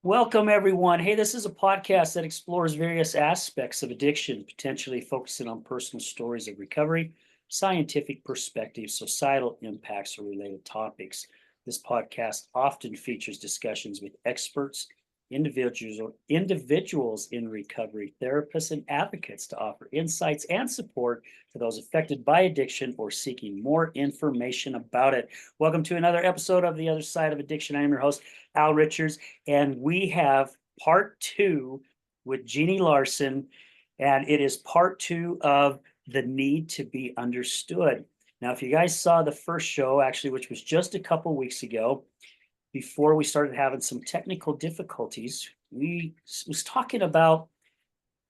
Welcome, everyone. Hey, this is a podcast that explores various aspects of addiction, potentially focusing on personal stories of recovery, scientific perspectives, societal impacts, or related topics. This podcast often features discussions with experts, individuals in recovery, therapists, and advocates to offer insights and support to those affected by addiction or seeking more information about it. Welcome to another episode of The Other Side of Addiction. I am your host, Al Richards, and we have part two with Jeanne Larson, and it is part two of the need to be understood. Now, if you guys saw the first show, actually, which was just a couple weeks ago, before we started having some technical difficulties, we was talking about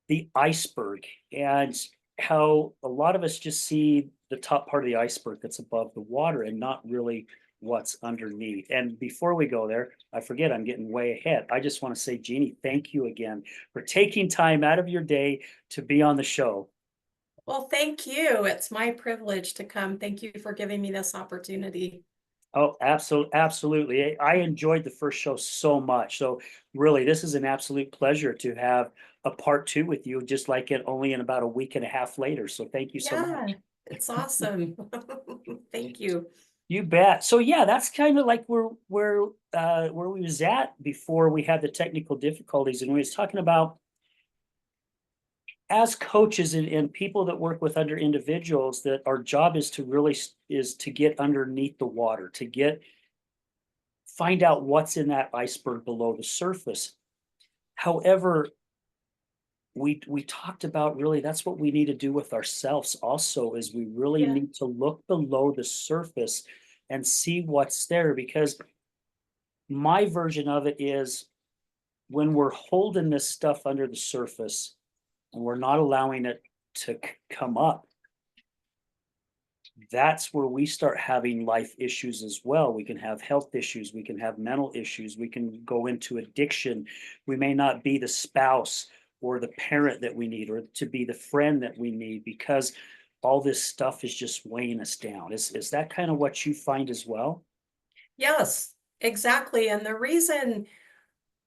the iceberg and how a lot of us just see the top part of the iceberg that's above the water and not really what's underneath. And before we go there, I forget, I'm getting way ahead. I just want to say, Jeanne, thank you again for taking time out of your day to be on the show. Well, thank you. It's my privilege to come. Thank you for giving me this opportunity. Oh, absolutely. I enjoyed the first show so much. So really, this is an absolute pleasure to have a part two with you, just like it only in about a week and a half later. So thank you so Yeah, much. it's awesome. Thank you. You bet. So yeah, that's kind of like where we was at before we had the technical difficulties, and we was talking about as coaches and people that work with other individuals that our job is to really is to get underneath the water, to get find out what's in that iceberg below the surface. However, we talked about really that's what we need to do with ourselves also, is we really Yeah. need to look below the surface and see what's there, because my version of it is when we're holding this stuff under the surface and we're not allowing it to come up, that's where we start having life issues as well. We can have health issues, we can have mental issues, we can go into addiction. We may not be the spouse or the parent that we need, or to be the friend that we need, because all this stuff is just weighing us down. Is that kind of what you find as well? Yes, exactly. And the reason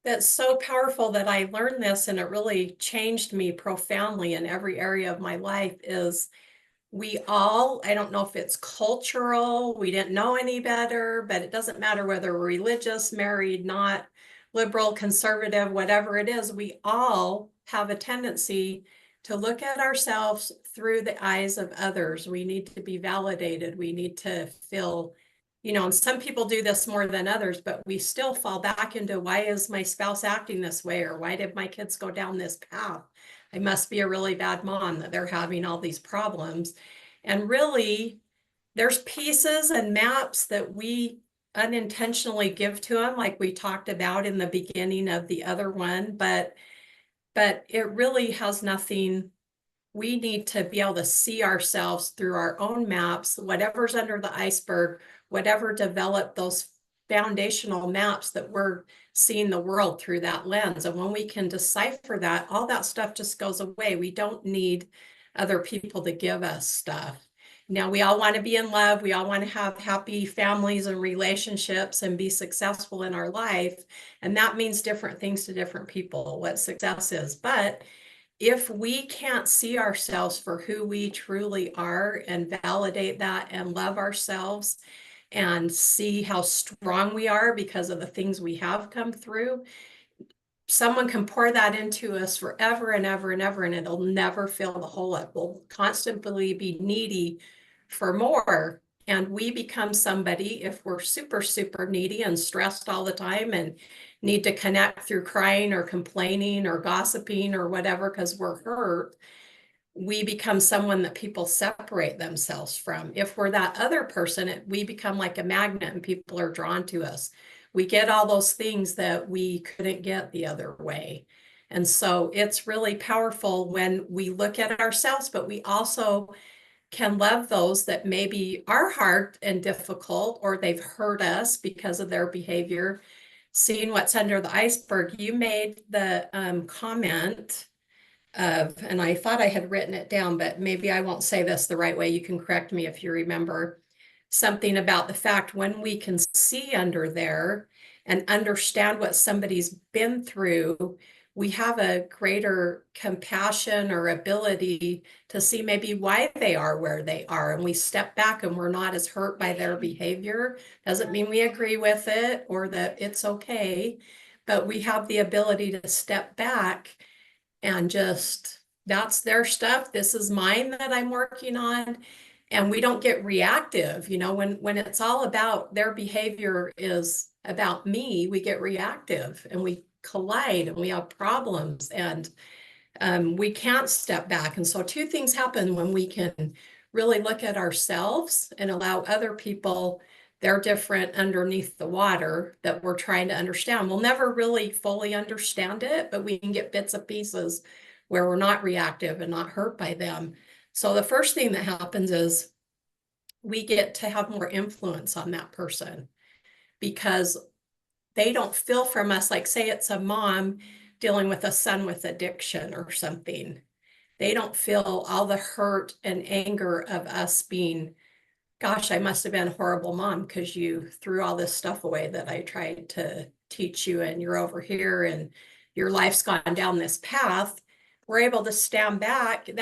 that's so powerful that I learned this and it really changed me profoundly in every area of my life is we all, I don't know if it's cultural, we didn't know any better, but it doesn't matter whether we're religious, married, not liberal, conservative, whatever it is, we all have a tendency to look at ourselves through the eyes of others. We need to be validated. We need to feel, and some people do this more than others, but we still fall back into why is my spouse acting this way? Or why did my kids go down this path? I must be a really bad mom that they're having all these problems. And really, there's pieces and maps that we unintentionally give to them, like we talked about in the beginning of the other one, but it really has nothing. We need to be able to see ourselves through our own maps, whatever's under the iceberg, whatever developed those foundational maps that we're seeing the world through that lens. And when we can decipher that, all that stuff just goes away. We don't need other people to give us stuff. Now, we all want to be in love. We all want to have happy families and relationships and be successful in our life. And that means different things to different people, what success is. But if we can't see ourselves for who we truly are and validate that and love ourselves and see how strong we are because of the things we have come through, someone can pour that into us forever and ever and ever, and it'll never fill the hole up. We'll constantly be needy for more. And we become somebody, if we're super, super needy and stressed all the time and need to connect through crying or complaining or gossiping or whatever, because we're hurt, we become someone that people separate themselves from. If we're that other person, we become like a magnet and people are drawn to us. We get all those things that we couldn't get the other way. And so it's really powerful when we look at ourselves, but we also can love those that maybe are hard and difficult, or they've hurt us because of their behavior. Seeing what's under the iceberg, you made the comment of, and I thought I had written it down, but maybe I won't say this the right way. You can correct me if you remember. something about the fact when we can see under there and understand what somebody's been through, we have a greater compassion or ability to see maybe why they are where they are. And we step back and we're not as hurt by their behavior. Doesn't mean we agree with it or that it's okay, but we have the ability to step back and just, that's their stuff. This is mine that I'm working on. And we don't get reactive, when it's all about their behavior is about me, we get reactive and we collide and we have problems and we can't step back. And so two things happen when we can really look at ourselves and allow other people, they're different underneath the water that we're trying to understand. We'll never really fully understand it, but we can get bits and pieces where we're not reactive and not hurt by them. So the first thing that happens is we get to have more influence on that person because they don't feel from us, like say it's a mom dealing with a son with addiction or something. They don't feel all the hurt and anger of us being, gosh, I must have been a horrible mom because you threw all this stuff away that I tried to teach you and you're over here and your life's gone down this path. We're able to stand back and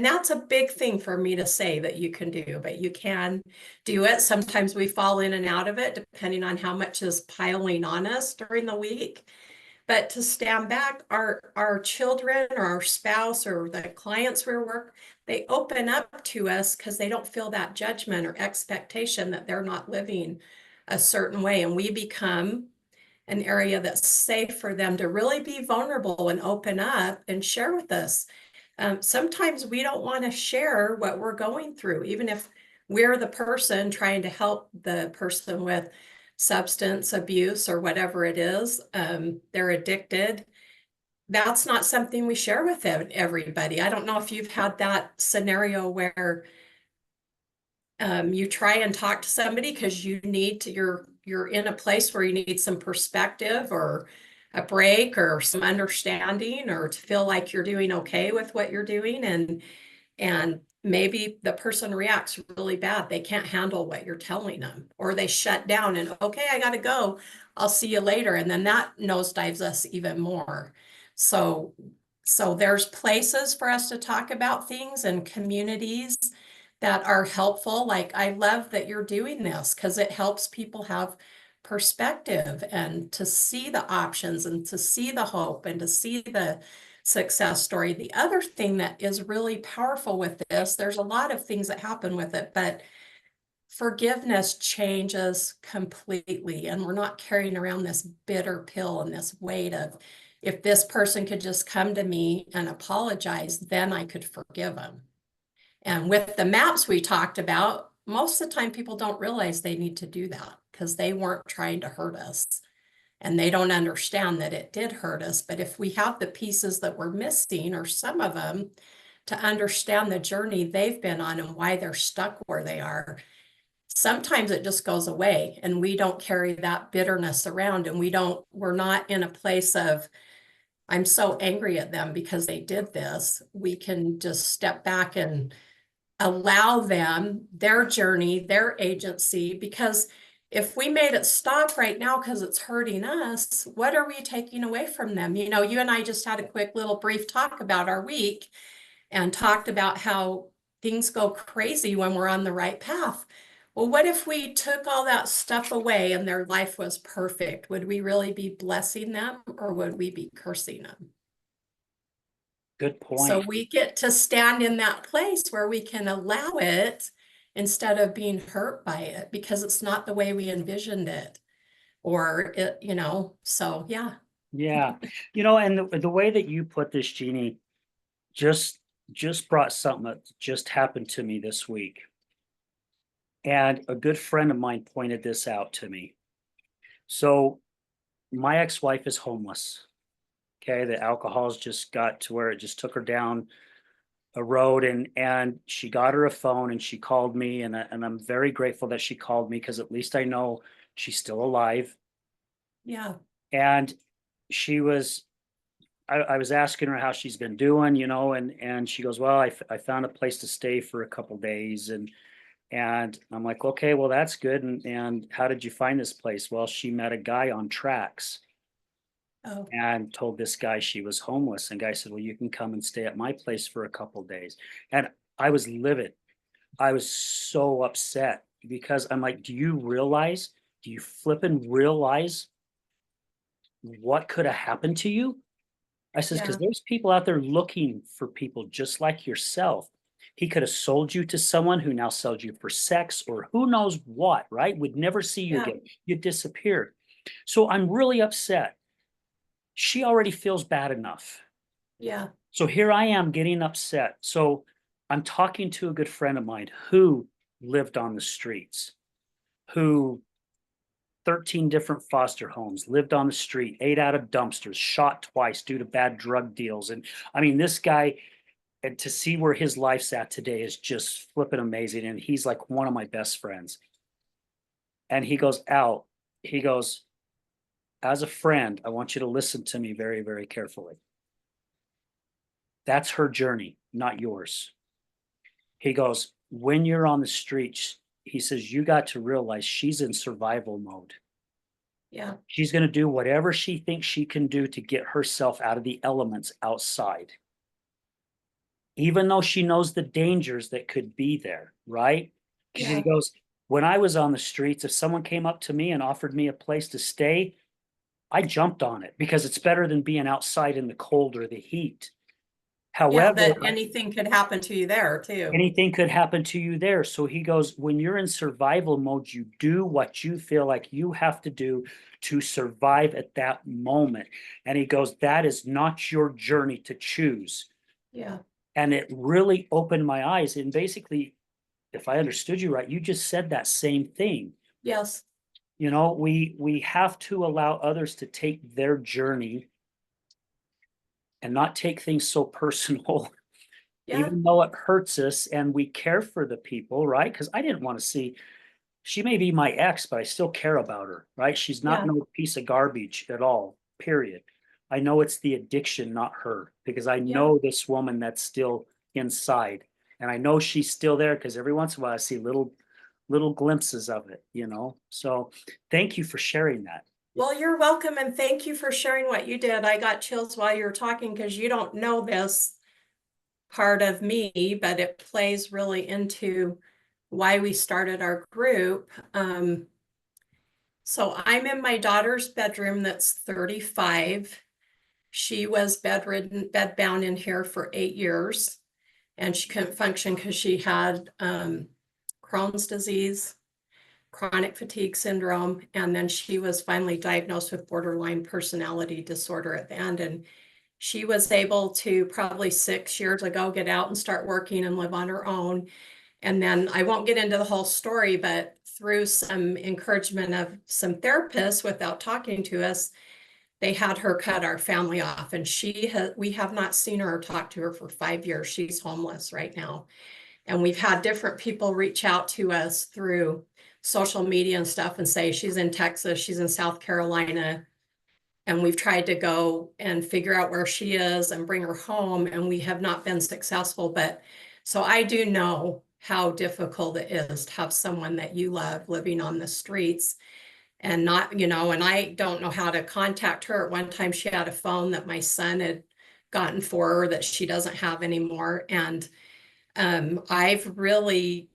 that's a big thing for me to say that you can do, but you can do it. Sometimes we fall in and out of it depending on how much is piling on us during the week. But to stand back, our children or our spouse or the clients we work, they open up to us because they don't feel that judgment or expectation that they're not living a certain way. And we become an area that's safe for them to really be vulnerable and open up and share with us. Sometimes we don't want to share what we're going through, even if we're the person trying to help the person with substance abuse or whatever it is, they're addicted. That's not something we share with everybody. I don't know if you've had that scenario where you try and talk to somebody because you're in a place where you need some perspective or a break or some understanding or to feel like you're doing okay with what you're doing, and maybe the person reacts really bad. They can't handle what you're telling them, or they shut down and, okay, I gotta go. I'll see you later. And then that nosedives us even more. So there's places for us to talk about things and communities that are helpful. Like, I love that you're doing this because it helps people have perspective and to see the options and to see the hope and to see the success story. The other thing that is really powerful with this, there's a lot of things that happen with it, but forgiveness changes completely. And we're not carrying around this bitter pill and this weight of, if this person could just come to me and apologize, then I could forgive them. And with the maps we talked about, most of the time people don't realize they need to do that because they weren't trying to hurt us. And they don't understand that it did hurt us. But if we have the pieces that we're missing, or some of them, to understand the journey they've been on and why they're stuck where they are, sometimes it just goes away and we don't carry that bitterness around, and we're not in a place of, I'm so angry at them because they did this. We can just step back and allow them their journey, their agency, because if we made it stop right now because it's hurting us, what are we taking away from them? You and I just had a quick little brief talk about our week and talked about how things go crazy when we're on the right path. Well, what if we took all that stuff away and their life was perfect? Would we really be blessing them or would we be cursing them? Good So point. we get to stand in that place where we can allow it instead of being hurt by it because it's not the way we envisioned it, or it, so yeah. Yeah. And the way that you put this, Jeannie, just brought something that just happened to me this week. And a good friend of mine pointed this out to me. So my ex-wife is homeless. Okay, the alcohol's just got to where it just took her down a road, and she got her a phone and she called me, and I'm very grateful that she called me because at least I know she's still alive. Yeah. And she was I was asking her how she's been doing, and she goes, well, I found a place to stay for a couple days, And I'm like, okay, well, that's good. And how did you find this place? Well, she met a guy on tracks Oh, and told this guy she was homeless. And guy said, well, you can come and stay at my place for a couple days. And I was livid. I was so upset because I'm like, do you flippin' realize what could have happened to you? I says, because yeah, there's people out there looking for people just like yourself. He could have sold you to someone who now sells you for sex or who knows what, right? Would never see you yeah, again. You disappeared. So I'm really upset. She already feels bad enough. yeah, So here I am getting upset. So I'm talking to a good friend of mine who lived on the streets, who 13 different foster homes, lived on the street, ate out of dumpsters, shot twice due to bad drug deals. And I mean, this guy, and to see where his life's at today is just flipping amazing. And he's like one of my best friends. And he goes, Al, he goes, as a friend, I want you to listen to me very, very carefully. That's her journey, not yours. He goes, when you're on the streets, he says, you got to realize she's in survival mode. yeah, She's going to do whatever she thinks she can do to get herself out of the elements outside, even though she knows the dangers that could be there, right? Because he yeah, goes, when I was on the streets, if someone came up to me and offered me a place to stay, I jumped on it because it's better than being outside in the cold or the heat. yeah, However, that anything could happen to you there too. anything could happen to you there. So he goes, when you're in survival mode, you do what you feel like you have to do to survive at that moment. And he goes, that is not your journey to choose. Yeah, And it really opened my eyes. And basically, if I understood you right, you just said that same thing. yes, You know, we have to allow others to take their journey and not take things so personal, yeah, even though it hurts us and we care for the people, right? Because I didn't want to see, she may be my ex, but I still care about her, right? She's not yeah, no piece of garbage at all, period. I know it's the addiction, not her, because I yeah. know this woman that's still inside. And I know she's still there because every once in a while I see little glimpses of it, you know? So thank you for sharing that. Well, you're welcome and thank you for sharing what you did. I got chills while you were talking because you don't know this part of me, but it plays really into why we started our group. So I'm in my daughter's bedroom that's 35. She was bedridden, bedbound in here for 8 years, and she couldn't function because she had Crohn's disease, chronic fatigue syndrome, and then she was finally diagnosed with borderline personality disorder at the end. And she was able to probably 6 years ago get out and start working and live on her own. And then I won't get into the whole story, but through some encouragement of some therapists without talking to us, they had her cut our family off. And we have not seen her or talked to her for 5 years. She's homeless right now. And we've had different people reach out to us through social media and stuff and say she's in Texas, she's in South Carolina. And we've tried to go and figure out where she is and bring her home, and we have not been successful. But so I do know how difficult it is to have someone that you love living on the streets and not, and I don't know how to contact her. At one time, she had a phone that my son had gotten for her that she doesn't have anymore. And I've really,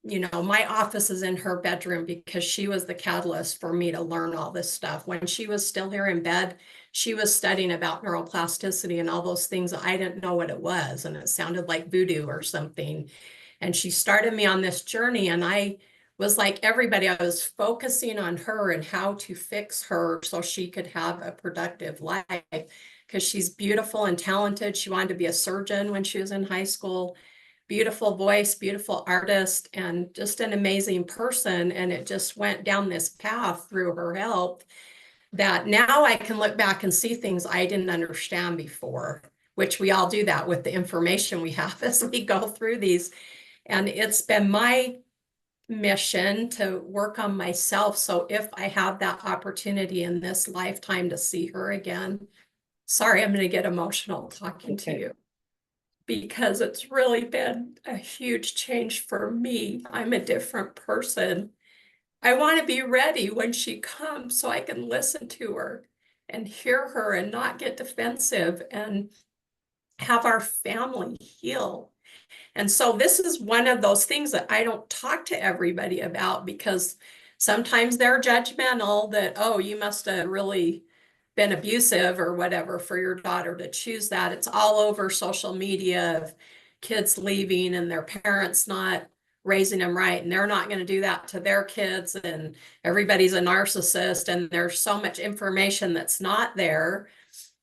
my office is in her bedroom because she was the catalyst for me to learn all this stuff. When she was still here in bed, she was studying about neuroplasticity and all those things. I didn't know what it was, and it sounded like voodoo or something. And she started me on this journey, and I was like everybody, I was focusing on her and how to fix her so she could have a productive life because she's beautiful and talented. She wanted to be a surgeon when she was in high school. Beautiful voice, beautiful artist, and just an amazing person. And it just went down this path through her help that now I can look back and see things I didn't understand before, which we all do that with the information we have as we go through these. And it's been my mission to work on myself. So if I have that opportunity in this lifetime to see her again, sorry, I'm going to get emotional talking to Okay. you. because it's really been a huge change for me. I'm a different person. I want to be ready when she comes so I can listen to her and hear her and not get defensive and have our family heal. And so this is one of those things that I don't talk to everybody about because sometimes they're judgmental that, oh, you must have really been abusive or whatever for your daughter to choose that. It's all over social media of kids leaving and their parents not raising them right. And they're not going to do that to their kids. And everybody's a narcissist. And there's so much information that's not there.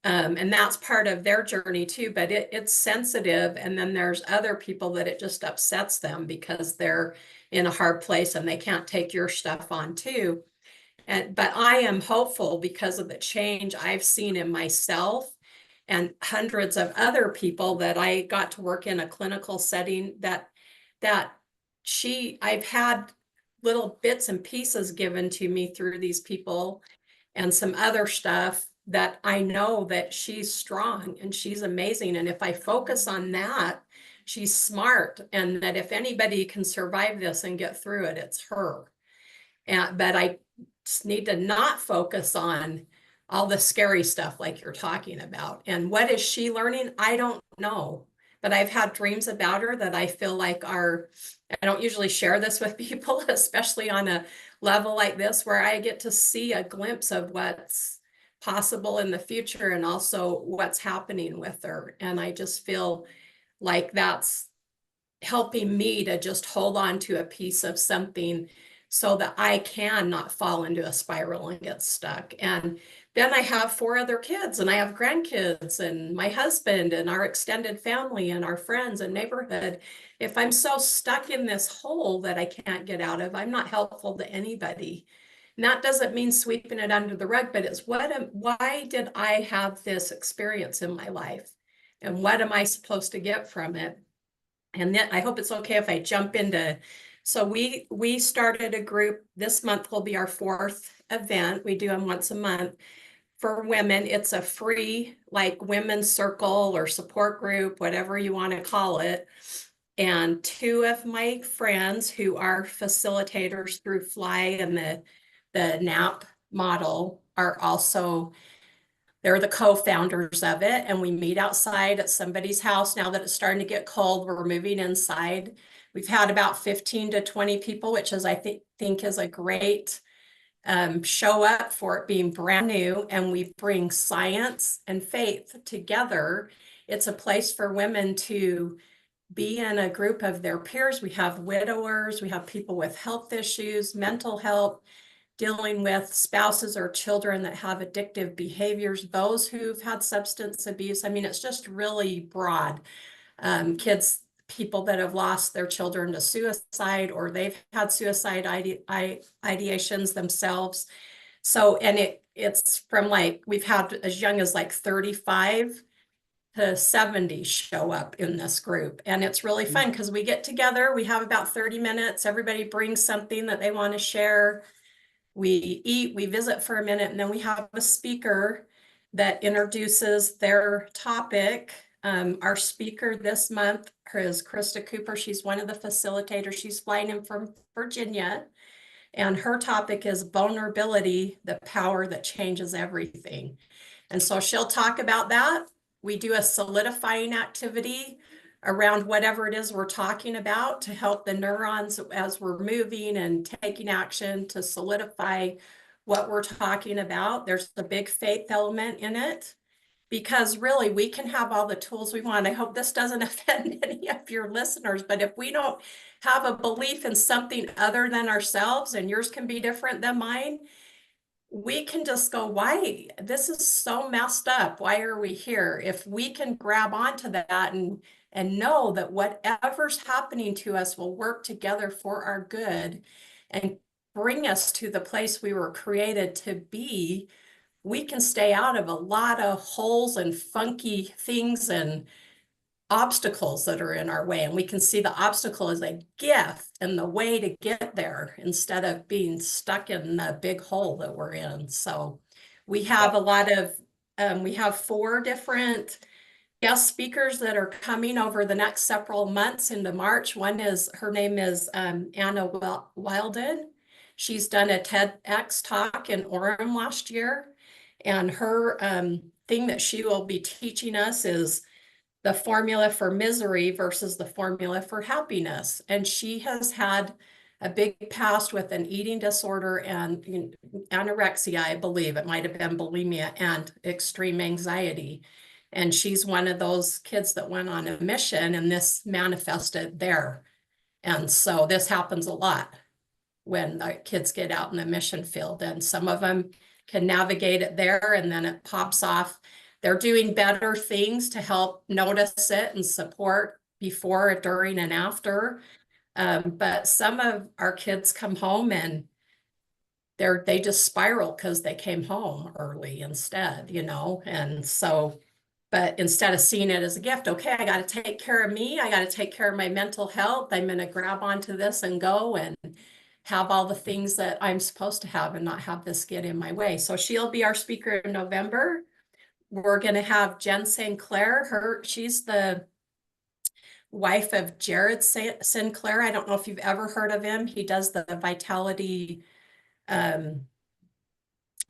And that's part of their journey too, but it's sensitive. And then there's other people that it just upsets them because they're in a hard place and they can't take your stuff on too. But I am hopeful because of the change I've seen in myself and hundreds of other people that I got to work in a clinical setting that I've had little bits and pieces given to me through these people and some other stuff that I know that she's strong and she's amazing. And if I focus on that, she's smart. And that if anybody can survive this and get through it, it's her. But I just need to not focus on all the scary stuff like you're talking about. And what is she learning? I don't know. But I've had dreams about her that I feel like I don't usually share this with people, especially on a level like this, where I get to see a glimpse of what's possible in the future and also what's happening with her. And I just feel like that's helping me to just hold on to a piece of something so that I can not fall into a spiral and get stuck. And then I have 4 other kids and I have grandkids and my husband and our extended family and our friends and neighborhood. If I'm so stuck in this hole that I can't get out of, I'm not helpful to anybody. And that doesn't mean sweeping it under the rug, but it's why did I have this experience in my life? And what am I supposed to get from it? And then I hope it's okay if I jump into, so we started a group. This month will be our 4th event. We do them once a month for women. It's a free like women's circle or support group, whatever you want to call it. And 2 of my friends who are facilitators through Fly and the NAP model are also, they're the co-founders of it, and we meet outside at somebody's house. Now that it's starting to get cold, we're moving inside. We've had about 15 to 20 people, which is, I think is a great show up for it being brand new. And we bring science and faith together. It's a place for women to be in a group of their peers. We have widowers, we have people with health issues, mental health, dealing with spouses or children that have addictive behaviors, those who've had substance abuse. I mean, it's just really broad. Kids, people that have lost their children to suicide or they've had suicide ideations themselves. So, and it's from like, we've had as young as like 35 to 70 show up in this group. And it's really fun because we get together, we have about 30 minutes, everybody brings something that they want to share. We eat, we visit for a minute, and then we have a speaker that introduces their topic. Our speaker this month is Krista Cooper. She's one of the facilitators. She's flying in from Virginia, and her topic is vulnerability, the power that changes everything. And so she'll talk about that. We do a solidifying activity around whatever it is we're talking about to help the neurons as we're moving and taking action to solidify what we're talking about. There's a big faith element in it because really we can have all the tools we want. I hope this doesn't offend any of your listeners, but if we don't have a belief in something other than ourselves, and yours can be different than mine, we can just go, why? This is so messed up. Why are we here? If we can grab onto that and know that whatever's happening to us will work together for our good and bring us to the place we were created to be, we can stay out of a lot of holes and funky things and obstacles that are in our way. And we can see the obstacle as a gift and the way to get there instead of being stuck in the big hole that we're in. So we have a lot of, we have 4 different guest speakers that are coming over the next several months into March. Her name is Anna Wilden. She's done a TEDx talk in Orem last year. And her thing that she will be teaching us is the formula for misery versus the formula for happiness. And she has had a big past with an eating disorder and anorexia, I believe. It might have been bulimia and extreme anxiety. And she's one of those kids that went on a mission, and this manifested there. And so this happens a lot when the kids get out in the mission field, and some of them can navigate it there, and then it pops off. They're doing better things to help notice it and support before, during, and after. But some of our kids come home and they just spiral because they came home early instead, and so, but instead of seeing it as a gift, okay, I got to take care of me, I got to take care of my mental health, I'm going to grab onto this and go and have all the things that I'm supposed to have and not have this get in my way. So she'll be our speaker in November. We're going to have Jen St. Clair. She's the wife of Jared Sinclair. I don't know if you've ever heard of him. He does the Vitality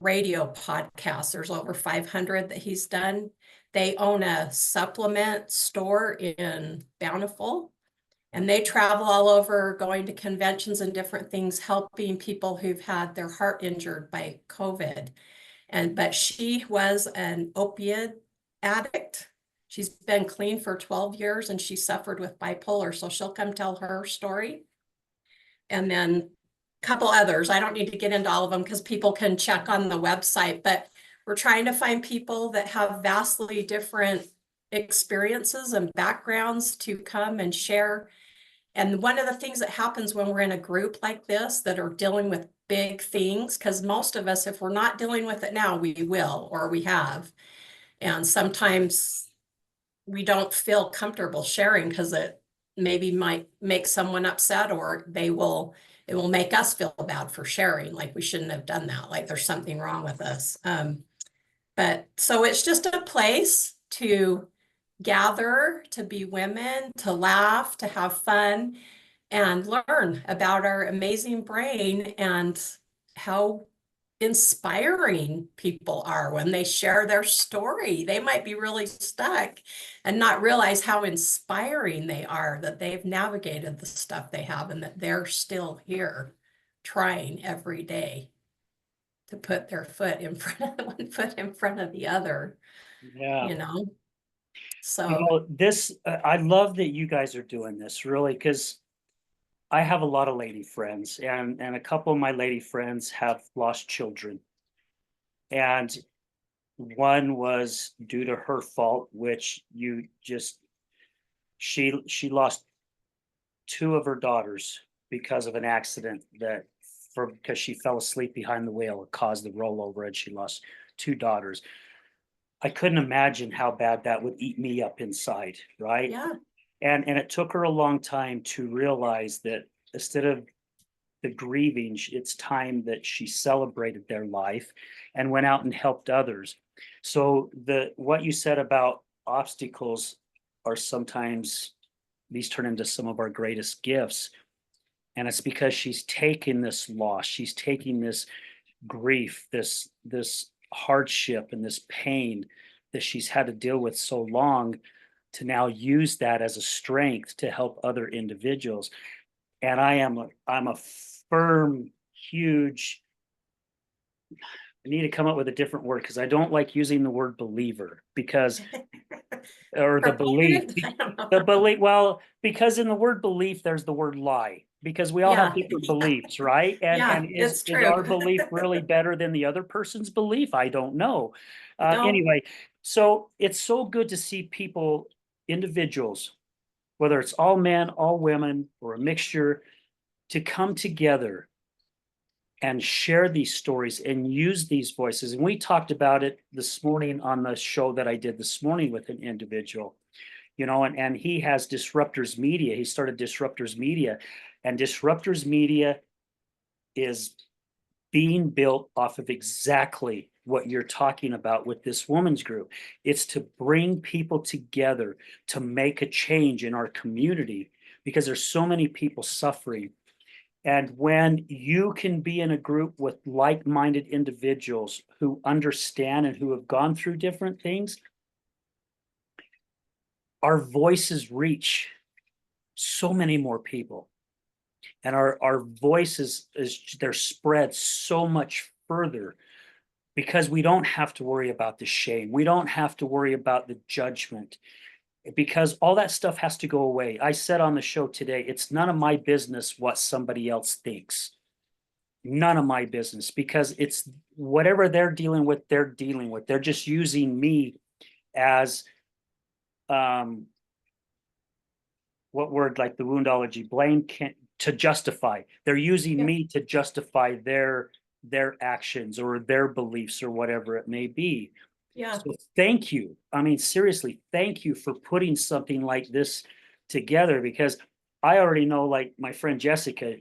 radio podcast. There's over 500 that he's done. They own a supplement store in Bountiful, and they travel all over going to conventions and different things, helping people who've had their heart injured by COVID. But she was an opiate addict. She's been clean for 12 years and she suffered with bipolar. So she'll come tell her story. And then a couple others. I don't need to get into all of them because people can check on the website, but we're trying to find people that have vastly different experiences and backgrounds to come and share. And one of the things that happens when we're in a group like this that are dealing with big things, because most of us, if we're not dealing with it now, we will, or we have. And sometimes we don't feel comfortable sharing because it maybe might make someone upset, or it will make us feel bad for sharing, like we shouldn't have done that, like there's something wrong with us. But so it's just a place to gather, to be women, to laugh, to have fun, and learn about our amazing brain and how inspiring people are when they share their story. They might be really stuck and not realize how inspiring they are, that they've navigated the stuff they have and that they're still here trying every day to put their foot in front of one foot in front of the other, Yeah. So I love that you guys are doing this, really, because I have a lot of lady friends, and a couple of my lady friends have lost children. And one was due to her fault, which she lost two of her daughters because of an accident because she fell asleep behind the wheel. It caused the rollover and she lost two daughters. I couldn't imagine how bad that would eat me up inside, right? yeah. And it took her a long time to realize that instead of the grieving, it's time that she celebrated their life and went out and helped others. So what you said about obstacles are sometimes these turn into some of our greatest gifts. And it's because she's taken this loss, she's taking this grief, this hardship and this pain that she's had to deal with so long, to now use that as a strength to help other individuals. And I'm a firm, huge, I need to come up with a different word because I don't like using the word believer, because or the belief. The belief, well, because in the word belief, there's the word lie, because we all have different beliefs, right? And it's is true. our belief really better than the other person's belief? I don't know. No. Anyway, so it's so good to see people, individuals, whether it's all men, all women, or a mixture, to come together and share these stories and use these voices. And we talked about it this morning on the show that I did this morning with an individual, and he has Disruptors Media. He started Disruptors Media, and Disruptors Media is being built off of exactly what you're talking about with this woman's group. It's to bring people together to make a change in our community because there's so many people suffering. And when you can be in a group with like-minded individuals who understand and who have gone through different things, our voices reach so many more people. And our voices they're spread so much further because we don't have to worry about the shame. We don't have to worry about the judgment because all that stuff has to go away. I said on the show today, it's none of my business what somebody else thinks. None of my business because it's whatever they're dealing with, they're dealing with. They're just using me as what word, like the woundology, blame can't to justify. They're using Yeah. me to justify their actions or their beliefs or whatever it may be. Yeah. So thank you. I mean, seriously, thank you for putting something like this together because I already know, like my friend Jessica,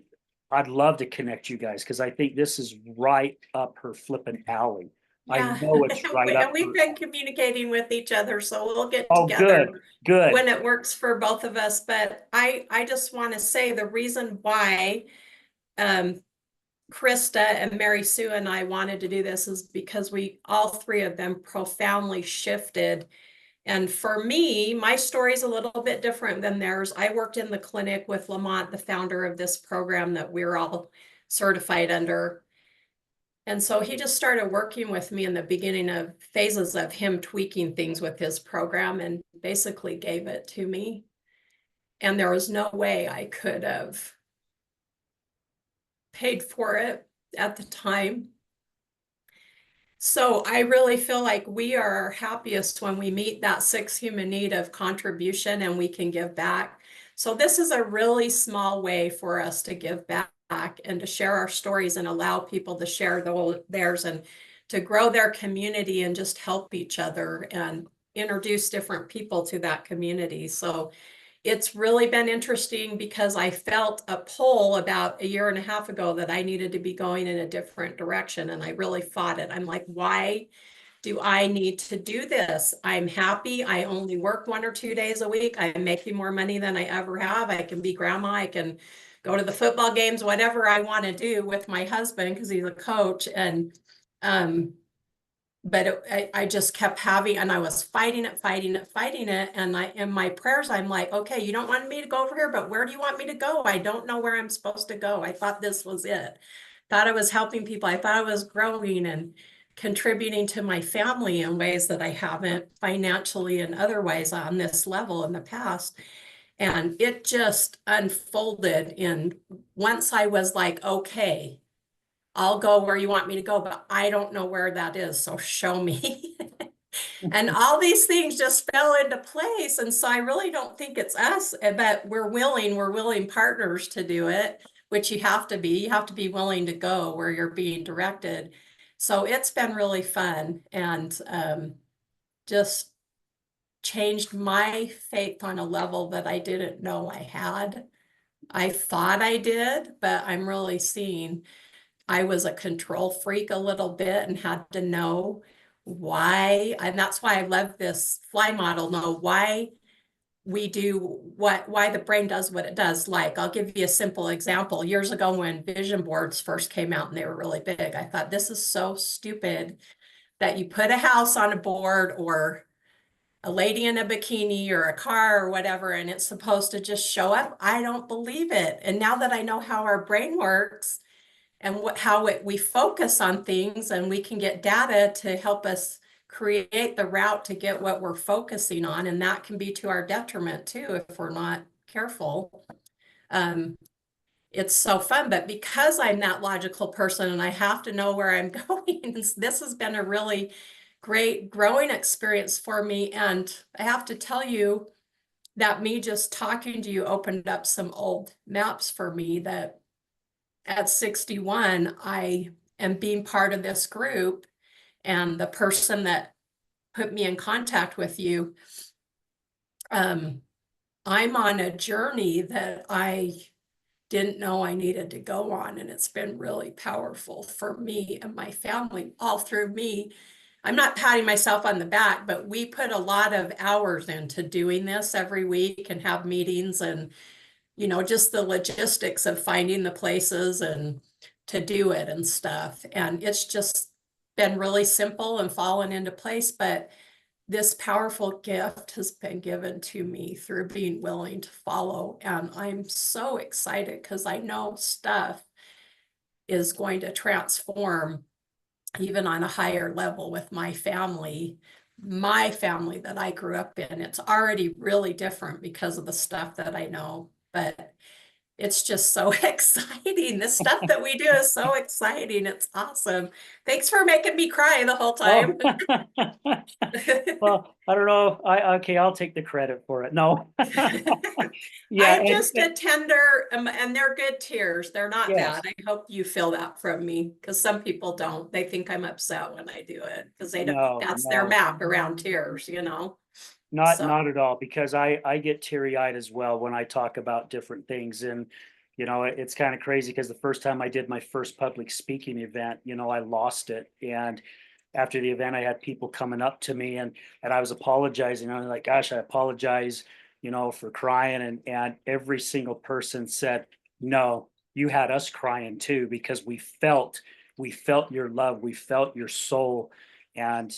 I'd love to connect you guys because I think this is right up her flippin' alley. I Yeah. know it's right up And we've her. been communicating with each other, so we'll get Oh, good, together good. when it works for both of us. But I just want to say the reason why Krista and Mary Sue and I wanted to do this is because we all three of them profoundly shifted. And for me, my story is a little bit different than theirs. I worked in the clinic with Lamont, the founder of this program that we're all certified under. And so he just started working with me in the beginning of phases of him tweaking things with his program and basically gave it to me. And there was no way I could have paid for it at the time. So I really feel like we are our happiest when we meet that sixth human need of contribution and we can give back. So this is a really small way for us to give back and to share our stories and allow people to share theirs and to grow their community and just help each other and introduce different people to that community. So it's really been interesting because I felt a pull about a year and a half ago that I needed to be going in a different direction. And I really fought it. I'm like, why do I need to do this? I'm happy. I only work 1 or 2 days a week. I'm making more money than I ever have. I can be grandma. I can go to the football games, whatever I want to do with my husband because he's a coach. And but I just kept having, and I was fighting it. And in my prayers, I'm like, okay, you don't want me to go over here, but where do you want me to go? I don't know where I'm supposed to go. I thought this was it. Thought I was helping people. I thought I was growing and contributing to my family in ways that I haven't financially and otherwise on this level in the past. And it just unfolded. And once I was like, okay, I'll go where you want me to go, but I don't know where that is. So show me. And all these things just fell into place. And so I really don't think it's us, but we're willing partners to do it, which you have to be. You have to be willing to go where you're being directed. So it's been really fun and just changed my faith on a level that I didn't know I had. I thought I did, but I'm really seeing I was a control freak a little bit and had to know why. And that's why I love this fly model, know why we do why the brain does what it does. Like, I'll give you a simple example. Years ago, when vision boards first came out and they were really big, I thought this is so stupid that you put a house on a board or a lady in a bikini or a car or whatever, and it's supposed to just show up. I don't believe it. And now that I know how our brain works, and we focus on things and we can get data to help us create the route to get what we're focusing on. And that can be to our detriment too, if we're not careful. It's so fun, but because I'm that logical person and I have to know where I'm going, this has been a really great growing experience for me. And I have to tell you that me just talking to you opened up some old maps for me that at 61, I am being part of this group, and the person that put me in contact with you, I'm on a journey that I didn't know I needed to go on. And it's been really powerful for me and my family, all through me. I'm not patting myself on the back, but we put a lot of hours into doing this every week and have meetings and, just the logistics of finding the places and to do it and stuff. And it's just been really simple and fallen into place. But this powerful gift has been given to me through being willing to follow. And I'm so excited because I know stuff is going to transform even on a higher level with my family that I grew up in. It's already really different because of the stuff that I know, but it's just so exciting. The stuff that we do is so exciting. It's awesome. Thanks for making me cry the whole Oh, time. well, I don't know. Okay, I'll take the credit for it. No. Yeah, I'm just and a tender, and they're good tears. They're not bad. yes, I hope you feel that from me because some people don't. They think I'm upset when I do it because they don't, no, that's their no. map around tears. Not So, not at all, because I get teary-eyed as well when I talk about different things. And it's kind of crazy because the first time I did my first public speaking event, I lost it. And after the event, I had people coming up to me, and I was apologizing. I was like, gosh, I apologize, for crying. And every single person said, no, you had us crying too, because we felt your love, we felt your soul. And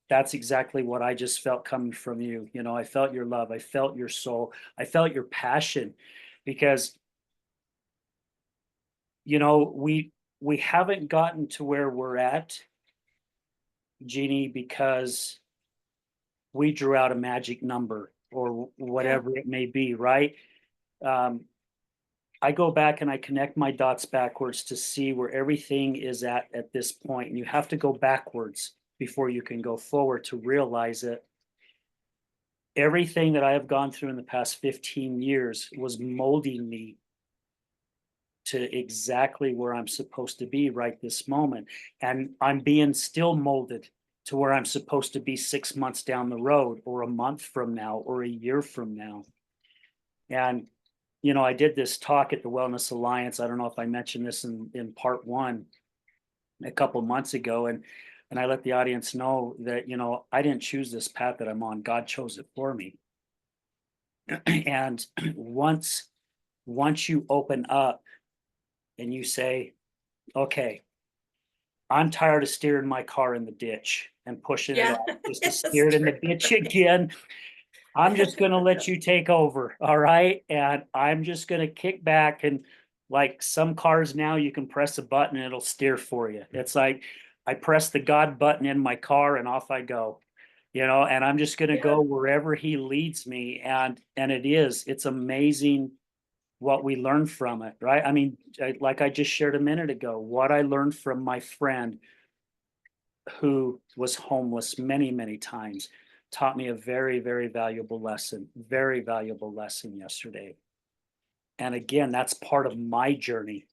that's exactly what I just felt coming from you. I felt your love, I felt your soul, I felt your passion, because we haven't gotten to where we're at, Jeannie, because we drew out a magic number or yeah, whatever it may be, right? Um, I go back and I connect my dots backwards to see where everything is at this point. And you have to go backwards before you can go forward to realize it. Everything that I have gone through in the past 15 years was molding me to exactly where I'm supposed to be right this moment. And I'm being still molded to where I'm supposed to be 6 months down the road, or a month from now, or a year from now. And, I did this talk at the Wellness Alliance. I don't know if I mentioned this in part one a couple months ago. And I let the audience know that, I didn't choose this path that I'm on. God chose it for me. And once you open up and you say, okay, I'm tired of steering my car in the ditch and pushing it yeah, off just to it's steer it in the true. ditch again. I'm just gonna let you take over, all right? And I'm just gonna kick back, and like some cars now, you can press a button and it'll steer for you. It's like I press the God button in my car and off I go. And I'm just gonna Yeah, go wherever he leads me. And it's amazing what we learn from it, right? I mean, like I just shared a minute ago, what I learned from my friend who was homeless many, many times taught me a very, very valuable lesson yesterday. And again, that's part of my journey,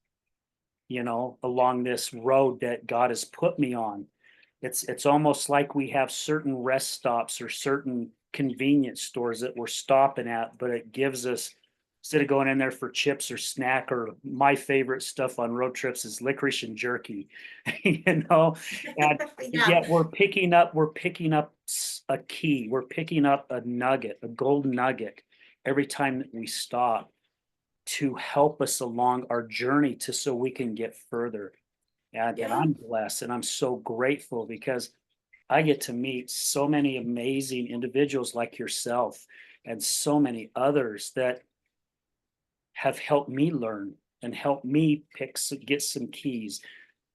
along this road that God has put me on. It's almost like we have certain rest stops or certain convenience stores that we're stopping at, but it gives us, instead of going in there for chips or snack, or my favorite stuff on road trips is licorice and jerky, you know, and yeah, yet we're picking up a key, we're picking up a nugget, a gold nugget every time that we stop to help us along our journey to so we can get further. And yeah, I'm blessed and I'm so grateful because I get to meet so many amazing individuals like yourself and so many others that have helped me learn and helped me get some keys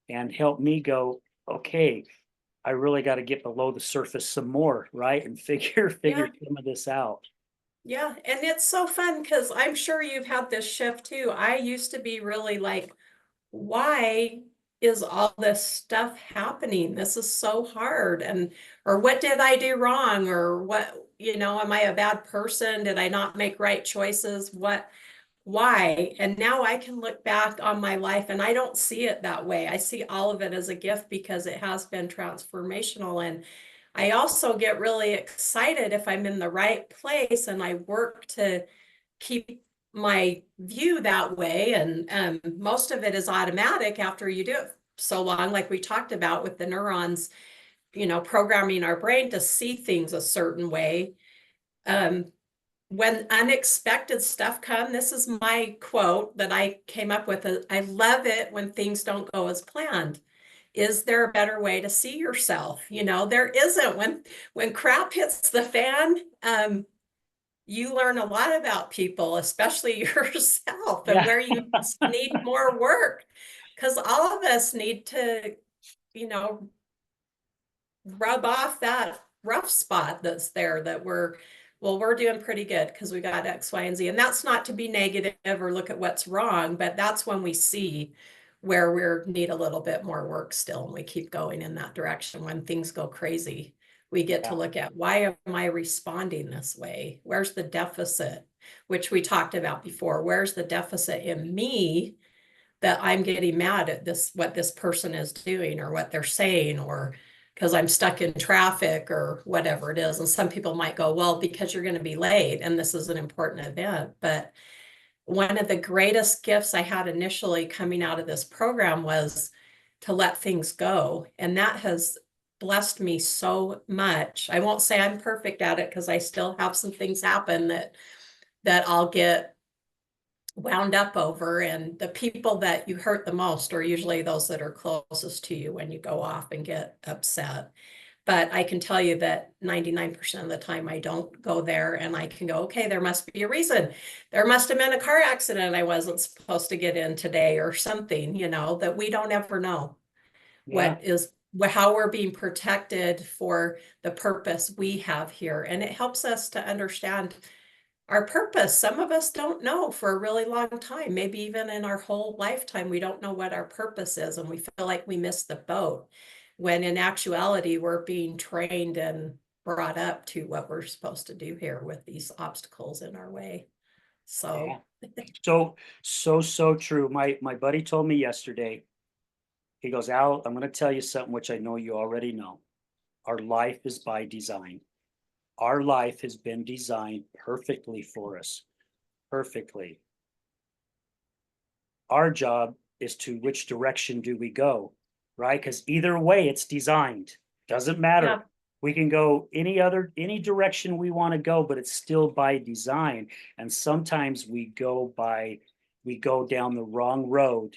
and help me go, okay, I really got to get below the surface some more, right? And figure yeah. some of this out. Yeah, and it's so fun because I'm sure you've had this shift too. I used to be really like, why is all this stuff happening? This is so hard. And, or what did I do wrong? Or what, am I a bad person? Did I not make right choices? Why? And now I can look back on my life and I don't see it that way. I see all of it as a gift because it has been transformational. And I also get really excited if I'm in the right place and I work to keep my view that way. And most of it is automatic after you do it so long, like we talked about with the neurons, programming our brain to see things a certain way. When unexpected stuff come, this is my quote that I came up with. I love it when things don't go as planned. Is there a better way to see yourself? There isn't. When crap hits the fan, you learn a lot about people, especially yourself, and Yeah. where you need more work. Because all of us need to, you know, rub off that rough spot that's there that we're doing pretty good because we got X, Y, and Z. And that's not to be negative or look at what's wrong, but that's when we see where we need a little bit more work still, and we keep going in that direction. When things go crazy, we get to Yeah. look at, why am I responding this way? Where's the deficit, which we talked about before? Where's the deficit in me that I'm getting mad at what this person is doing or what they're saying, or because I'm stuck in traffic or whatever it is. And some people might go, well, because you're going to be late and this is an important event. But one of the greatest gifts I had initially coming out of this program was to let things go. And that has blessed me so much. I won't say I'm perfect at it, because I still have some things happen that I'll get wound up over. And the people that you hurt the most are usually those that are closest to you when you go off and get upset. But I can tell you that 99% of the time I don't go there, and I can go, okay, there must be a reason. There must have been a car accident I wasn't supposed to get in today, or something, that we don't ever know Yeah. how we're being protected for the purpose we have here. And it helps us to understand our purpose. Some of us don't know for a really long time, maybe even in our whole lifetime, we don't know what our purpose is, and we feel like we missed the boat, when in actuality, we're being trained and brought up to what we're supposed to do here with these obstacles in our way. Yeah. So, So true. My buddy told me yesterday, he goes, Al, I'm gonna tell you something which I know you already know. Our life is by design. Our life has been designed perfectly for us. Perfectly. Our job is to which direction do we go, right? Because either way, it's designed. Doesn't yeah, matter. We can go any direction we want to go, but it's still by design. And sometimes we go down the wrong road,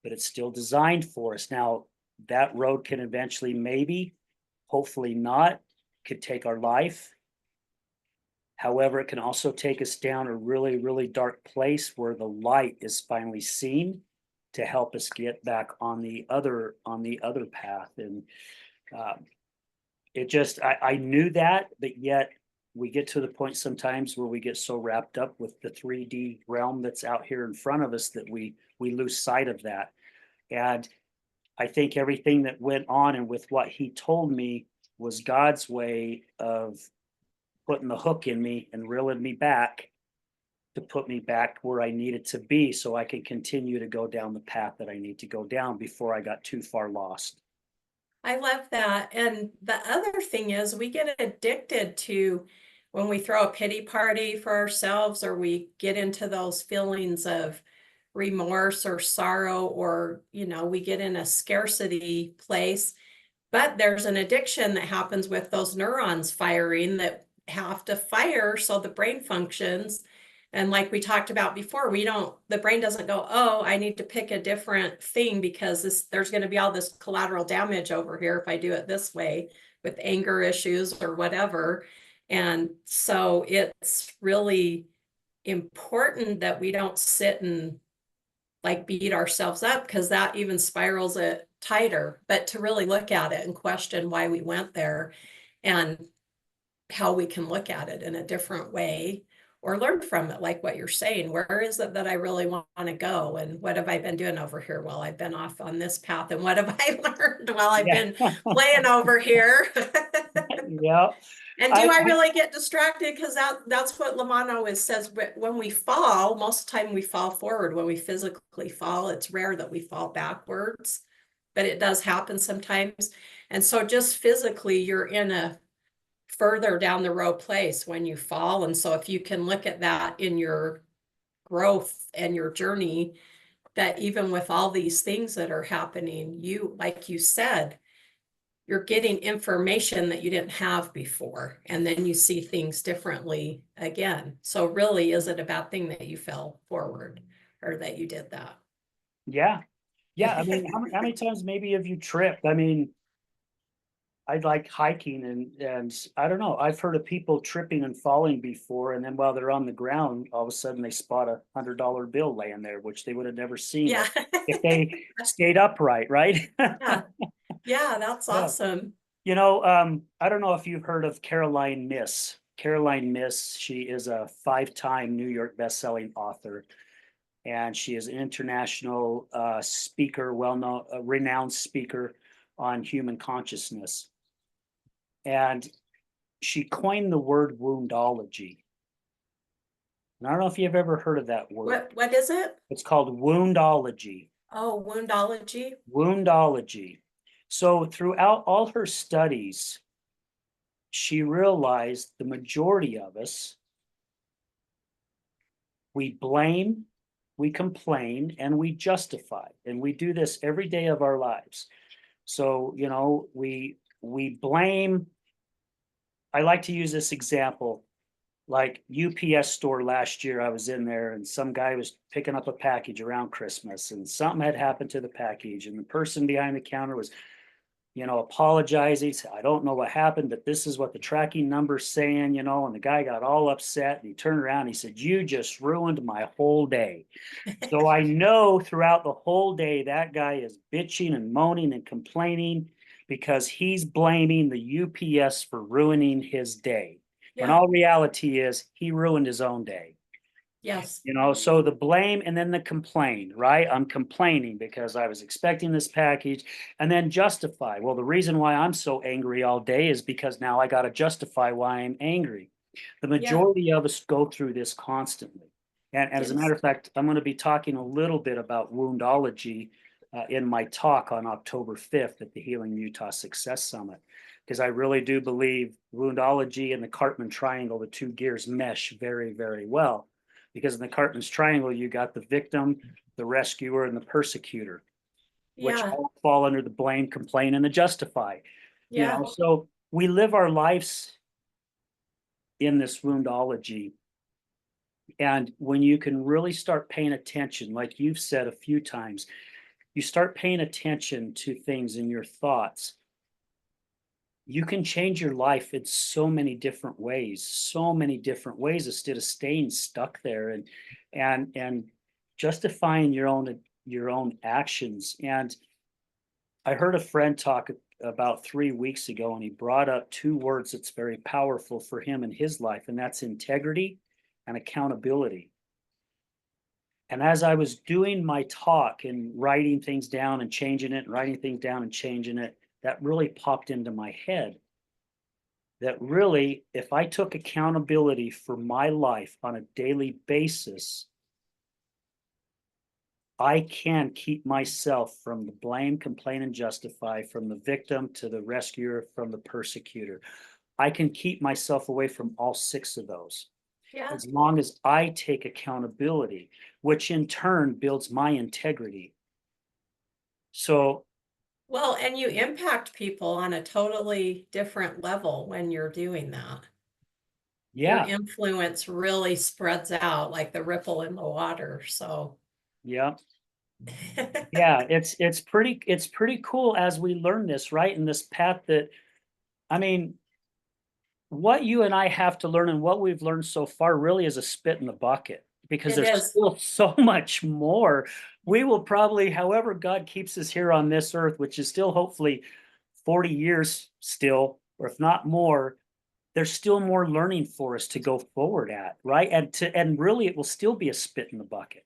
but it's still designed for us. Now, that road can eventually, maybe, hopefully not, could take our life. However, it can also take us down a really, really dark place where the light is finally seen to help us get back on the other path. And um, I knew that, but yet we get to the point sometimes where we get so wrapped up with the 3D realm that's out here in front of us that we lose sight of that. And I think everything that went on and with what he told me was God's way of putting the hook in me and reeling me back to put me back where I needed to be so I can continue to go down the path that I need to go down before I got too far lost. I love that. And the other thing is, we get addicted to when we throw a pity party for ourselves, or we get into those feelings of remorse or sorrow, or, we get in a scarcity place. But there's an addiction that happens with those neurons firing that have to fire so the brain functions. And like we talked about before, the brain doesn't go, oh, I need to pick a different thing because there's going to be all this collateral damage over here if I do it this way, with anger issues or whatever. And so it's really important that we don't sit and like beat ourselves up, because that even spirals it tighter, but to really look at it and question why we went there, and how we can look at it in a different way, or learn from it, like what you're saying. Where is it that I really want to go, and what have I been doing over here while I've been off on this path, and what have I learned while I've Yeah. been playing over here? Yeah. And do I really get distracted? Because that's what Lamont always says. But when we fall, most of the time we fall forward. When we physically fall, it's rare that we fall backwards, but it does happen sometimes. And so just physically, you're in a further down the road place when you fall. And so if you can look at that in your growth and your journey, that even with all these things that are happening, you, like you said, you're getting information that you didn't have before, and then you see things differently again. So really, is it a bad thing that you fell forward or that you did that? Yeah. Yeah. I mean, how many times maybe have you tripped? I mean, I like hiking and I don't know. I've heard of people tripping and falling before, and then while they're on the ground, all of a sudden they spot $100 bill laying there, which they would have never seen Yeah. if they stayed upright, right? Yeah. Yeah, that's Yeah. awesome. I don't know if you've heard of Caroline Miss. Caroline Miss, she is a five-time New York bestselling author, and she is an international speaker, well-known, renowned speaker on human consciousness. And she coined the word woundology. And I don't know if you've ever heard of that word. What is it? It's called woundology. Oh, woundology. Woundology. So throughout all her studies, she realized the majority of us, we blame, we complain, and we justify. And we do this every day of our lives. So, we blame. I like to use this example. Like UPS store last year, I was in there and some guy was picking up a package around Christmas and something had happened to the package. And the person behind the counter was, apologizing. He said, I don't know what happened, but this is what the tracking number's saying, and the guy got all upset and he turned around and he said, you just ruined my whole day. So I know throughout the whole day, that guy is bitching and moaning and complaining because he's blaming the UPS for ruining his day. When Yeah. all reality is he ruined his own day. Yes. So the blame and then the complain, right? I'm complaining because I was expecting this package, and then justify. Well, the reason why I'm so angry all day is because now I got to justify why I'm angry. The Yeah. majority of us go through this constantly. And as a matter Yes. of fact, I'm going to be talking a little bit about woundology in my talk on October 5th at the Healing Utah Success Summit, because I really do believe woundology and the Cartman Triangle, the two gears mesh very, very well. Because in the Cartman's Triangle, you got the victim, the rescuer, and the persecutor, which Yeah. all fall under the blame, complain, and the justify. Yeah. So we live our lives in this woundology. And when you can really start paying attention, like you've said a few times, you start paying attention to things in your thoughts, you can change your life in so many different ways instead of staying stuck there and justifying your own actions. And I heard a friend talk about 3 weeks ago, and he brought up two words that's very powerful for him in his life, and that's integrity and accountability. And as I was doing my talk and writing things down and changing it, and writing things down and changing it, that really popped into my head. That really, if I took accountability for my life on a daily basis, I can keep myself from the blame, complain, and justify, from the victim to the rescuer, from the persecutor. I can keep myself away from all six of those Yeah. as long as I take accountability, which in turn builds my integrity. So, Well, and you impact people on a totally different level when you're doing that. Your yeah, influence really spreads out like the ripple in the water. So, yeah, yeah. It's pretty cool as we learn this, right? In this path that, I mean, what you and I have to learn and what we've learned so far really is a spit in the bucket, because it there's is. still so much more. We will probably, however God keeps us here on this earth, which is still hopefully 40 years still, or if not more, there's still more learning for us to go forward at, right? And really it will still be a spit in the bucket.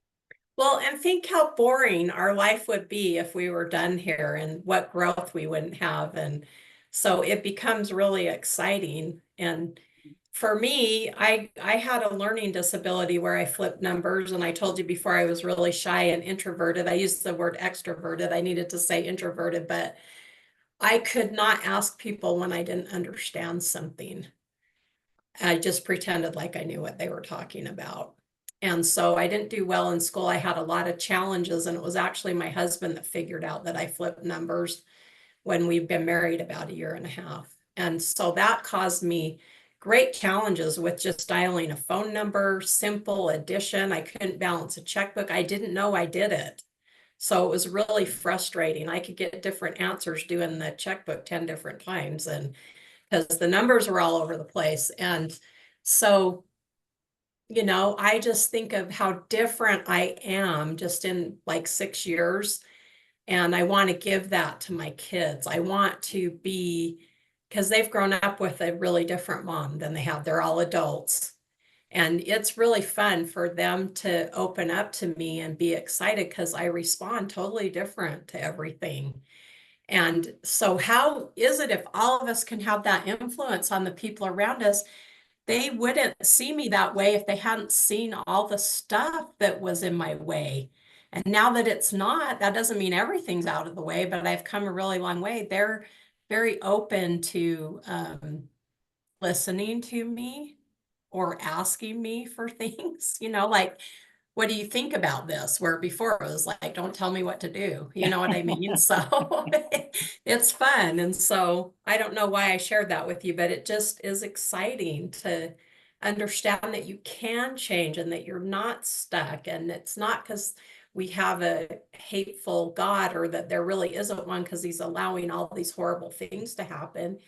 Well, and think how boring our life would be if we were done here and what growth we wouldn't have. And so it becomes really exciting. And for me, I had a learning disability where I flipped numbers. And I told you before, I was really shy and introverted. I used the word extroverted. I needed to say introverted, but I could not ask people when I didn't understand something. I just pretended like I knew what they were talking about. And so I didn't do well in school. I had a lot of challenges, and it was actually my husband that figured out that I flipped numbers when we've been married about a year and a half. And so that caused me great challenges with just dialing a phone number, simple addition. I couldn't balance a checkbook. I didn't know I did it. So it was really frustrating. I could get different answers doing the checkbook 10 different times, and because the numbers were all over the place. And so, I just think of how different I am just in like 6 years. And I want to give that to my kids. I want to be, because they've grown up with a really different mom than they have. They're all adults. And it's really fun for them to open up to me and be excited because I respond totally different to everything. And so, how is it if all of us can have that influence on the people around us? They wouldn't see me that way if they hadn't seen all the stuff that was in my way. And now that it's not, that doesn't mean everything's out of the way, but I've come a really long way. They're very open to listening to me or asking me for things, like, what do you think about this? Where before it was like, don't tell me what to do. You know what I mean? So it's fun. And so I don't know why I shared that with you, but it just is exciting to understand that you can change and that you're not stuck. And it's not because we have a hateful God or that there really isn't one because he's allowing all these horrible things to happen.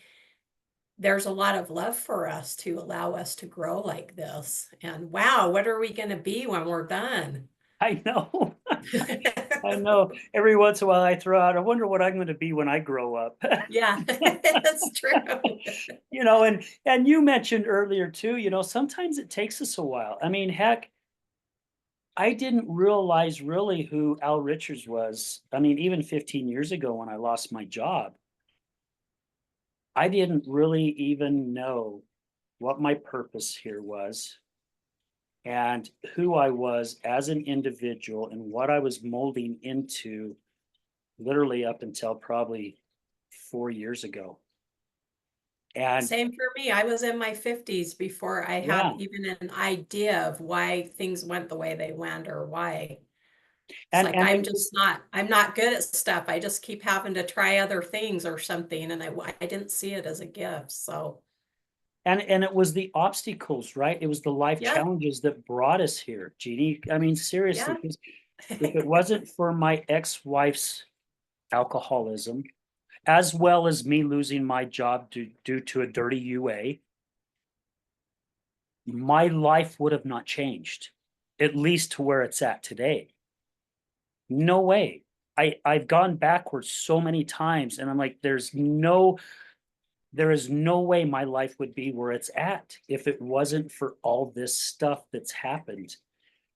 There's a lot of love for us to allow us to grow like this. And wow, what are we going to be when we're done? I know. I know. Every once in a while I throw out, I wonder what I'm going to be when I grow up. Yeah, that's true. And you mentioned earlier too, sometimes it takes us a while. I mean, heck, I didn't realize really who Al Richards was. I mean, even 15 years ago when I lost my job, I didn't really even know what my purpose here was and who I was as an individual and what I was molding into literally up until probably 4 years ago. And Same for me. I was in my 50s before I had yeah, even an idea of why things went the way they went or why. It's and like and it was I'm not good at stuff. I just keep having to try other things or something. And I didn't see it as a gift. So, and it was the obstacles, right? It was the life yeah, challenges that brought us here, Jeannie. I mean, seriously, yeah, 'cause if it wasn't for my ex-wife's alcoholism, as well as me losing my job due to a dirty UA, my life would have not changed, at least to where it's at today. No way. I've gone backwards so many times and I'm like, there is no way my life would be where it's at if it wasn't for all this stuff that's happened.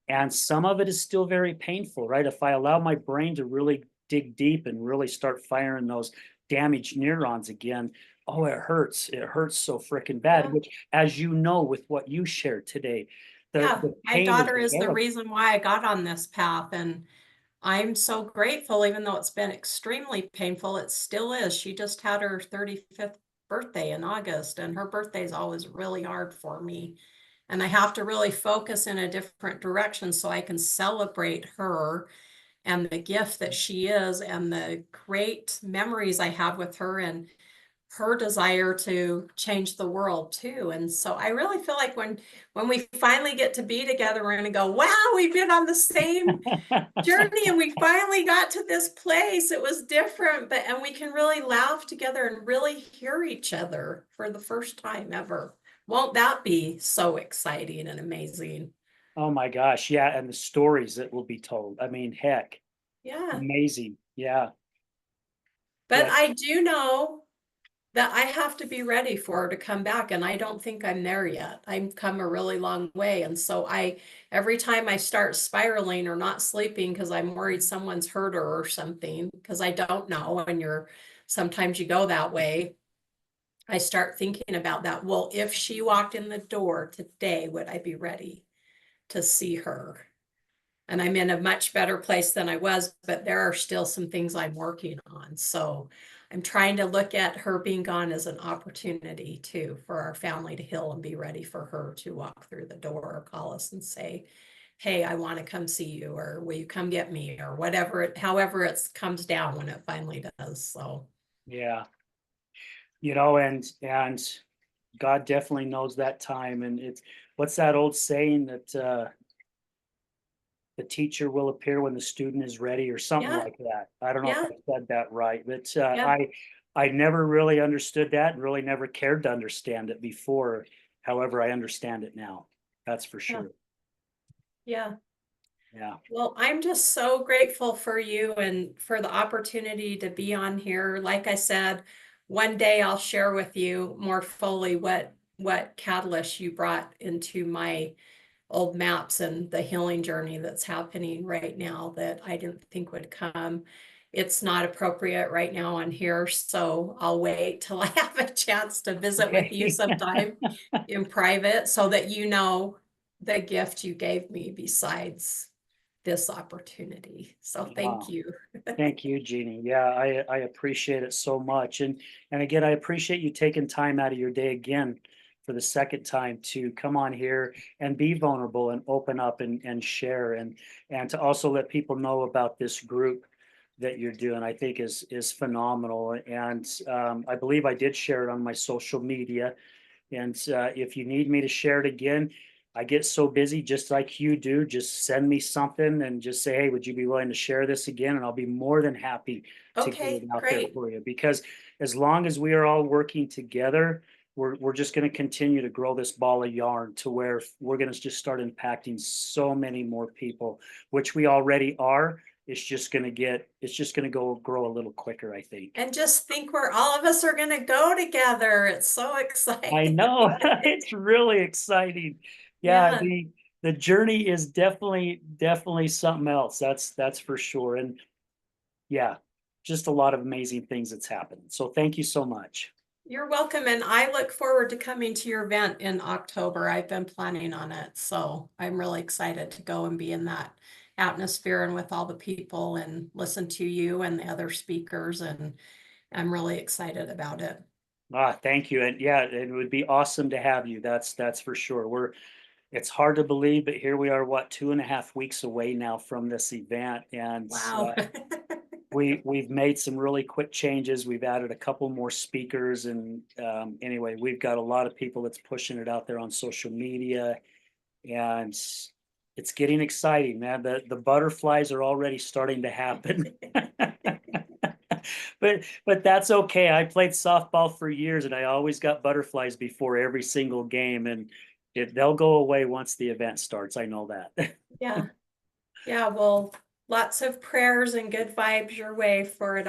And some of it is still very painful, right? If I allow my brain to really dig deep and really start firing those damaged neurons again, oh, it hurts. It hurts so freaking bad, yeah. which, as you know, with what you shared today, the, Yeah, the my pain is daughter is the horrible. reason why I got on this path. And I'm so grateful, even though it's been extremely painful, it still is. She just had her 35th birthday in August, and her birthday is always really hard for me. And I have to really focus in a different direction so I can celebrate her and the gift that she is and the great memories I have with her and her desire to change the world too. And so I really feel like when we finally get to be together, we're going to go, wow, we've been on the same journey and we finally got to this place. It was different, but and we can really laugh together and really hear each other for the first time ever. Won't that be so exciting and amazing? Oh my gosh, yeah, and the stories that will be told. I mean, heck, Yeah. amazing. Yeah, But yeah. I do know that I have to be ready for her to come back, and I don't think I'm there yet. I've come a really long way, and so every time I start spiraling or not sleeping because I'm worried someone's hurt her or something, because I don't know, and sometimes you go that way. I start thinking about that. Well, if she walked in the door today, would I be ready to see her? And I'm in a much better place than I was, but there are still some things I'm working on. So I'm trying to look at her being gone as an opportunity too for our family to heal and be ready for her to walk through the door or call us and say, hey, I want to come see you, or will you come get me, or whatever however it comes down when it finally does. So Yeah, and God definitely knows that time, and it's what's that old saying that the teacher will appear when the student is ready, or something yeah, like that. I don't know if yeah, I said that right, but yeah, I never really understood that, and really never cared to understand it before. However, I understand it now. That's for yeah, sure. yeah. Yeah. Well, I'm just so grateful for you and for the opportunity to be on here. Like I said, one day I'll share with you more fully what catalyst you brought into my old maps and the healing journey that's happening right now that I didn't think would come. It's not appropriate right now on here, so I'll wait till I have a chance to visit with you Okay. sometime in private so that you know the gift you gave me besides this opportunity. So thank Wow. you. Thank you, Jeannie. Yeah, I appreciate it so much. And again, I appreciate you taking time out of your day again for the second time to come on here and be vulnerable and open up and share, and to also let people know about this group that you're doing. I think is phenomenal. And I believe I did share it on my social media. And if you need me to share it again, I get so busy, just like you do. Just send me something and just say, hey, would you be willing to share this again? And I'll be more than happy to get it Okay, out there great. for you. Because as long as we are all working together, we're just going to continue to grow this ball of yarn to where we're going to just start impacting so many more people, which we already are. It's just going to go grow a little quicker, I think. And just think where all of us are going to go together. It's so I exciting. know. It's really exciting. Yeah, Yeah, the journey is definitely something else. That's for sure. And yeah, just a lot of amazing things that's happened. So thank you so much. you're welcome. And I look forward to coming to your event in October. I've been planning on it. So I'm really excited to go and be in that atmosphere and with all the people and listen to you and the other speakers. And I'm really excited about it. Thank you. And yeah, it would be awesome to have you. That's for sure. It's hard to believe, but here we are, what, 2.5 weeks away now from this event. And Wow. we've made some really quick changes. We've added a couple more speakers, and anyway, we've got a lot of people that's pushing it out there on social media, and it's getting exciting, man. The butterflies are already starting to happen. But that's okay. I played softball for years, and I always got butterflies before every single game, and they'll go away once the event starts. I know that. Yeah. Yeah, well, lots of prayers and good vibes your way for it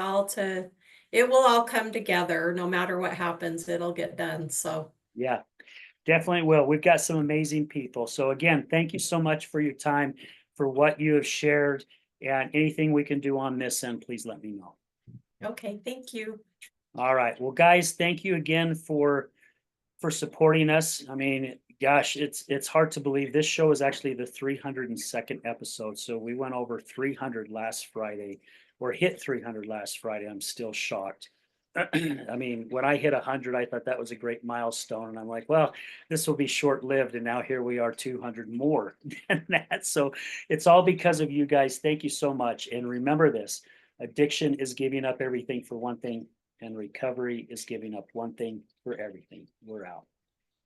will all come together. No matter what happens, it'll get done. So, Yeah. Definitely will. We've got some amazing people. So again, thank you so much for your time, for what you have shared, and anything we can do on this end, please let me know. okay, thank you. All right. Well, guys, thank you again for supporting us. I mean, gosh, it's hard to believe this show is actually the 302nd episode. So we went over 300 last Friday, or hit 300 last Friday. I'm still shocked. I mean, when I hit 100, I thought that was a great milestone, and I'm like, well, this will be short-lived, and now here we are, 200 more than that. So it's all because of you guys. Thank you so much, and remember this: addiction is giving up everything for one thing, and recovery is giving up one thing for everything. We're out.